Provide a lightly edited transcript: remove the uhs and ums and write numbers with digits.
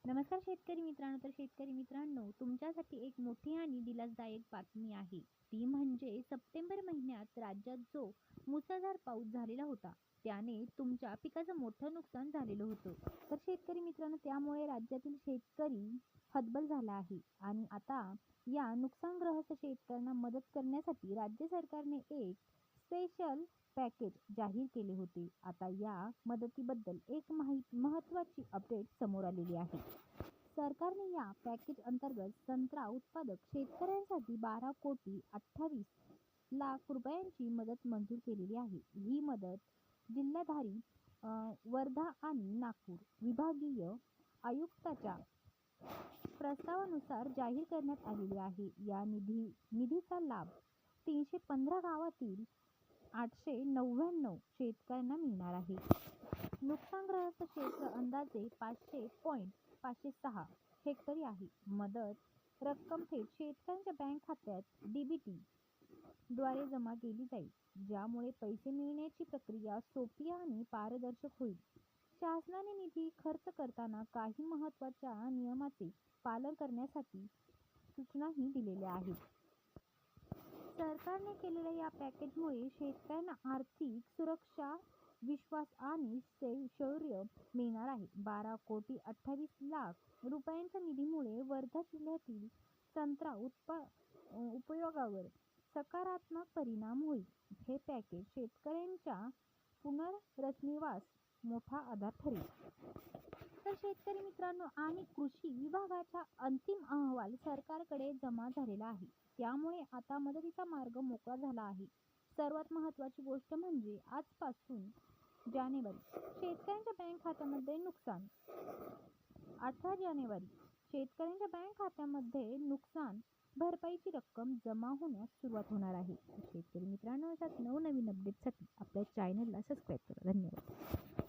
नमस्कार शेतकरी मित्रांनो, तुमच्यासाठी एक मोठी आणि दिलासादायक बातमी आहे. ती म्हणजे सप्टेंबर महिन्यात राज्यात जो मुसळधार पाऊस झालेला होता, त्याने तुमच्या पिकाचं मोठं नुकसान झालेलं होतं. तर शेतकरी मित्रांनो, त्यामुळे राज्यातील शेतकरी हतबल झाला आहे आणि आता या नुकसानग्रस्त शेतकऱ्यांना मदत करण्यासाठी राज्य सरकारने एक स्पेशल पॅकेज जाहीर केले होते. आता या मदतीबद्दल एक महत्त्वाची अपडेट समोर आलेली आहे. सरकारने या पॅकेज अंतर्गत संत्रा उत्पादक शेतकऱ्यांसाठी 12,28,00,000 रुपयांची मदत मंजूर केलेली आहे. ही मदत जिल्हाधिकारी वर्धा आणि नागपूर विभागीय आयुक्तांच्या प्रस्तावानुसार जाहीर करण्यात आलेली आहे. या निधीचा लाभ 315 गावातील 899 शेतकऱ्यांना मिळणार आहे. नुकसानग्रस्त क्षेत्र अंदाजे 500.506 हेक्टरी आहे. मदत रक्कम थेट शेतकऱ्यांच्या बँक खात्यात डीबीटी द्वारे जमा केली जाईल, ज्यामुळे पैसे मिळण्याची प्रक्रिया सोपी आणि पारदर्शक होईल. शासनाने निधी खर्च करताना काही महत्त्वाच्या नियमांचे पालन करण्यासाठी सूचनाही दिलेल्या आहेत. सरकारने केलेल्या या पॅकेजमुळे शेतकऱ्यांना आर्थिक सुरक्षा, विश्वास आणि शौर्य मिळणार आहे. 12,28,00,000 रुपयांच्या निधीमुळे वर्धा जिल्ह्यातील संत्रा उपयोगावर सकारात्मक परिणाम होईल. हे पॅकेज शेतकऱ्यांच्या पुनर्वसनास मोठा आधार ठरेल. तर शेतकरी मित्रांनो, आणि कृषी विभागाचा अंतिम अहवाल सरकारकडे जमा झालेला आहे. त्यामुळे आता मदतीचा मार्ग मोकळा झाला आहे. सर्वात महत्त्वाची गोष्ट म्हणजे आजपासून जानेवारी शेतकऱ्यांच्या बँक खात्यामध्ये नुकसान 18 जानेवारी शेतकऱ्यांच्या बँक खात्यामध्ये नुकसान भरपाईची रक्कम जमा होण्यास सुरुवात होणार आहे. शेतकरी मित्रांनो, अशाच नवनवीन अपडेटसाठी आपल्या चॅनलला सबस्क्राईब करा. धन्यवाद.